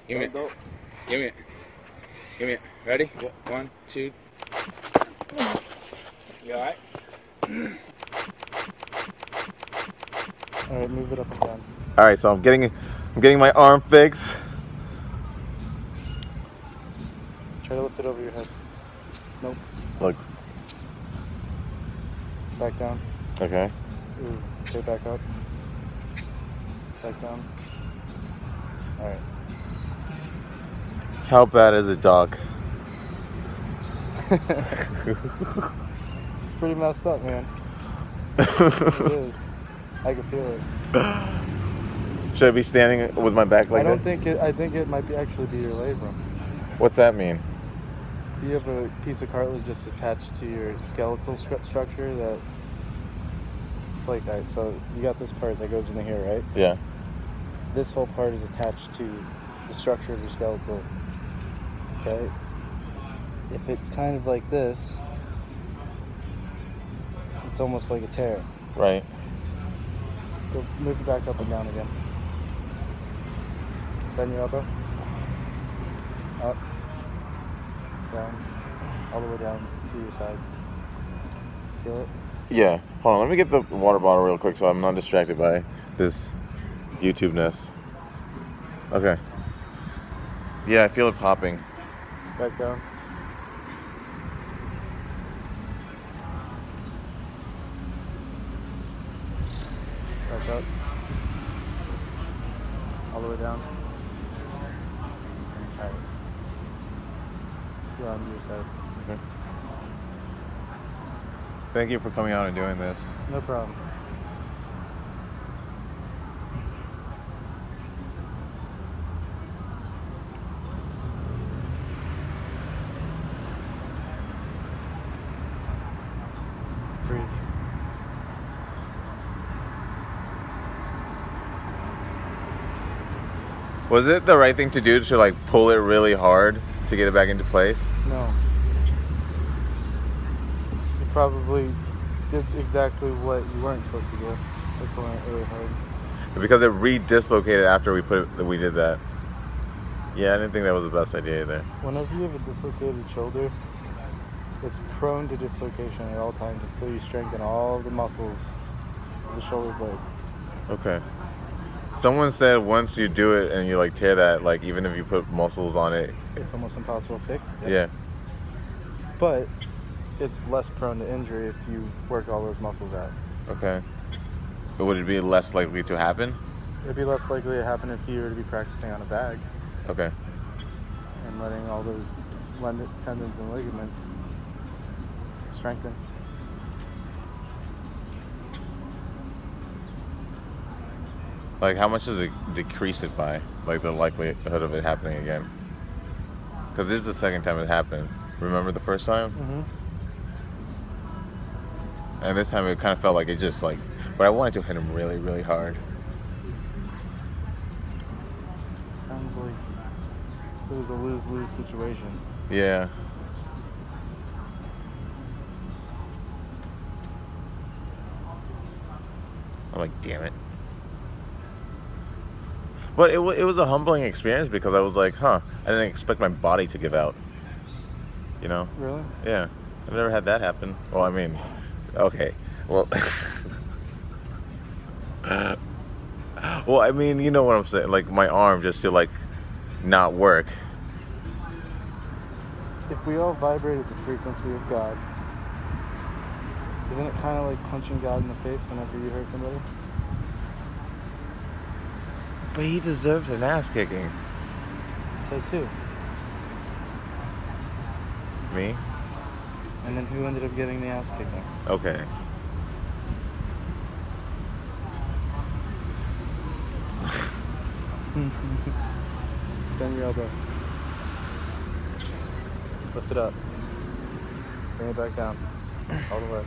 Give me it. Give me it. Give me it. Ready? Yep. 1, 2. You alright? Alright, move it up and down. Alright, so I'm getting my arm fixed. Try to lift it over your head. Nope. Look. Back down. Okay. Ooh, okay, back up. Back down. Alright. How bad is it, Doc? It's pretty messed up, man. It is. I can feel it. Should I be standing with my back like that? I think it might actually be your labrum. What's that mean? You have a piece of cartilage that's attached to your skeletal structure that it's like that. So you got this part that goes into here, right? Yeah. This whole part is attached to the structure of your skeletal. Okay? If it's kind of like this, it's almost like a tear. Right. Go move it back up and down again. Bend your elbow. Up. Down. All the way down to your side. Feel it? Yeah. Hold on. Let me get the water bottle real quick so I'm not distracted by this YouTube-ness. Okay. Yeah, I feel it popping. Back down. Back up. All the way down. Alright. Go on your side. Okay. Thank you for coming out and doing this. No problem. Breathe. Was it the right thing to do to like pull it really hard to get it back into place? No. You probably did exactly what you weren't supposed to do. Like pulling it really hard. Because it re-dislocated after we did that. Yeah, I didn't think that was the best idea either. Whenever you have a dislocated shoulder, it's prone to dislocation at all times until you strengthen all the muscles of the shoulder blade. Okay. Someone said once you do it and you like tear that, like even if you put muscles on it, It's almost impossible to fix. yeah. But it's less prone to injury if you work all those muscles out. Okay. But would it be less likely to happen? It'd be less likely to happen if you were to be practicing on a bag Okay. and letting all those tendons and ligaments strengthen. Like how much does it decrease it by? Like the likelihood of it happening again? Because this is the second time it happened. Remember the first time? Mm-hmm. And this time it kind of felt like it just like, but I wanted to hit him really, really hard. Sounds like it was a lose-lose situation. Yeah. I'm like, damn it. But it was a humbling experience because I was like, huh, I didn't expect my body to give out. You know? Really? Yeah. I've never had that happen. Well, I mean, okay. Well, well, I mean, you know what I'm saying? Like my arm just to like not work. If we all vibrated the frequency of God, isn't it kind of like punching God in the face whenever you hurt somebody? But he deserves an ass kicking. Says who? Me? And then who ended up getting the ass kicking? Okay. Bend your elbow. Lift it up. Bring it back down. All the way.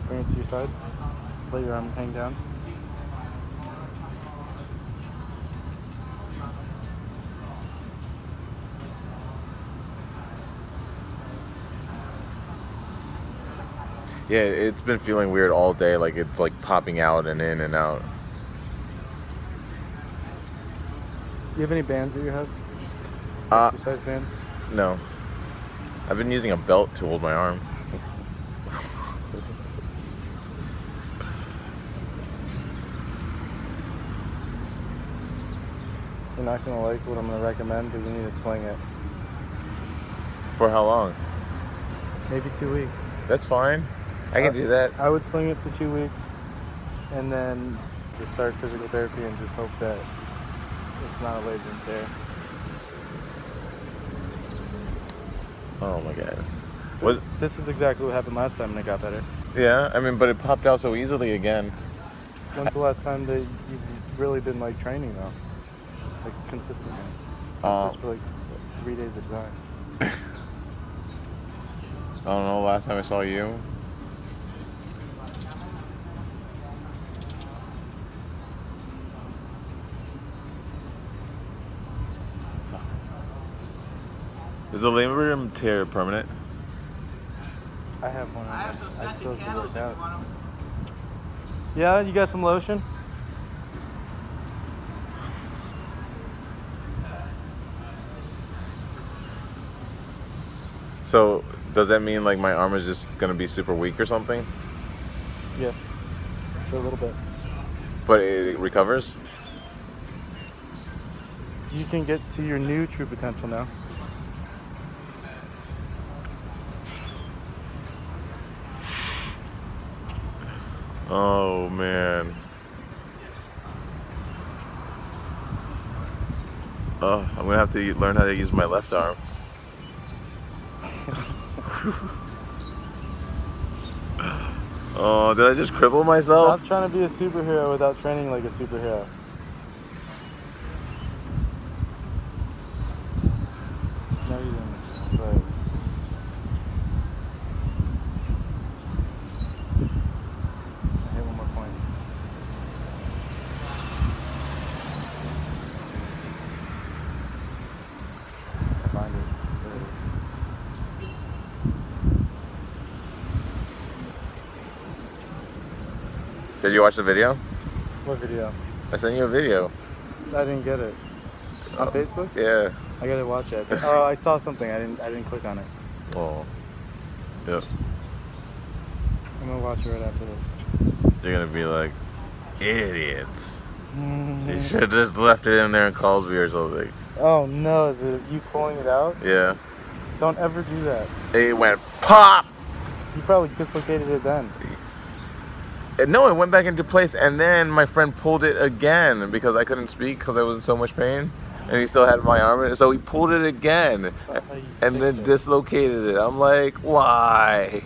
Bring it to your side. Let your arm hang down. Yeah, it's been feeling weird all day. Like it's like popping out and in and out. Do you have any bands at your house? Exercise bands? No. I've been using a belt to hold my arm. You're not gonna like what I'm gonna recommend, but you need to sling it. For how long? Maybe 2 weeks. That's fine. I can do that. I would sling it for 2 weeks, and then just start physical therapy and just hope that it's not a labor and tear. Oh my god. This is exactly what happened last time and it got better. Yeah, I mean, but it popped out so easily again. When's the last time that you've really been like training though? Like consistently? Just for like 3 days at a time. I don't know, last time I saw you. Is the labrum tear permanent? I have one. I still have to work out. Yeah, you got some lotion? So, does that mean like my arm is just gonna be super weak or something? Yeah, for a little bit. But it recovers? You can get to your new true potential now. Oh man. Oh, I'm gonna have to learn how to use my left arm. Oh, did I just cripple myself? Stop trying to be a superhero without training like a superhero. No, you didn't. But I hit one more point. I find it. There it is. Did you watch the video? What video? I sent you a video. I didn't get it. On Facebook? Yeah. I gotta watch it. Oh, I saw something. I didn't click on it. Oh. Yep. I'm gonna watch it right after this. You're gonna be like, idiots. You should have just left it in there and called me or something. Oh no, is it you pulling it out? Yeah. Don't ever do that. It went pop! You probably dislocated it then. No, it went back into place, and then my friend pulled it again because I couldn't speak because I was in so much pain, and he still had my arm in it, so he pulled it again, and then dislocated it. I'm like, why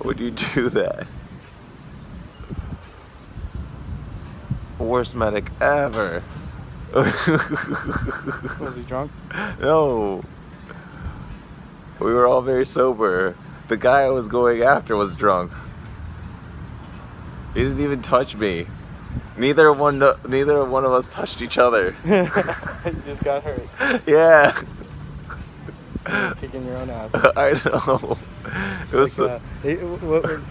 would you do that? Worst medic ever. Was he drunk? No. We were all very sober. The guy I was going after was drunk. He didn't even touch me. Neither one of us touched each other. You just got hurt. Yeah. You're kicking your own ass. I know. It was like,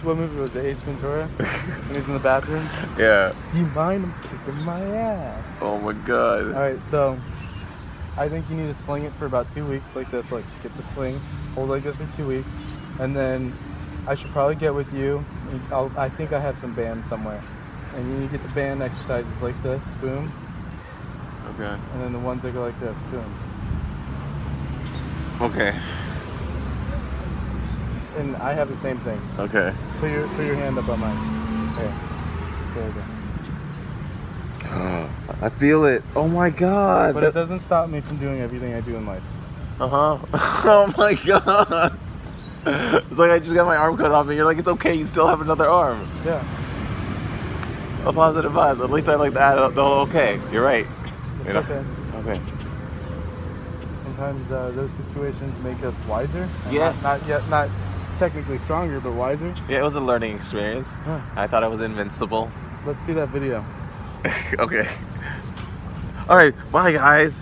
what movie was it? Ace Ventura? When he's in the bathroom? Yeah. You mind? I'm kicking my ass. Oh my god. Alright, so I think you need to sling it for about 2 weeks like this. Like, get the sling, hold like this for 2 weeks, and then I should probably get with you. I think I have some bands somewhere. And you need to get the band exercises like this, boom. Okay. And then the ones that go like this, boom. Okay. And I have the same thing. Okay. Put your hand up on mine. There. There we go. I feel it. Oh my god. But it doesn't stop me from doing everything I do in life. Uh-huh. Oh my god. It's like I just got my arm cut off and you're like, it's okay, you still have another arm. Yeah. A positive vibe. At least I like that. Okay, you're right. It's okay. Okay. Sometimes those situations make us wiser. Yeah. Not technically stronger, but wiser. Yeah, it was a learning experience. Huh. I thought I was invincible. Let's see that video. Okay. All right. Bye, guys.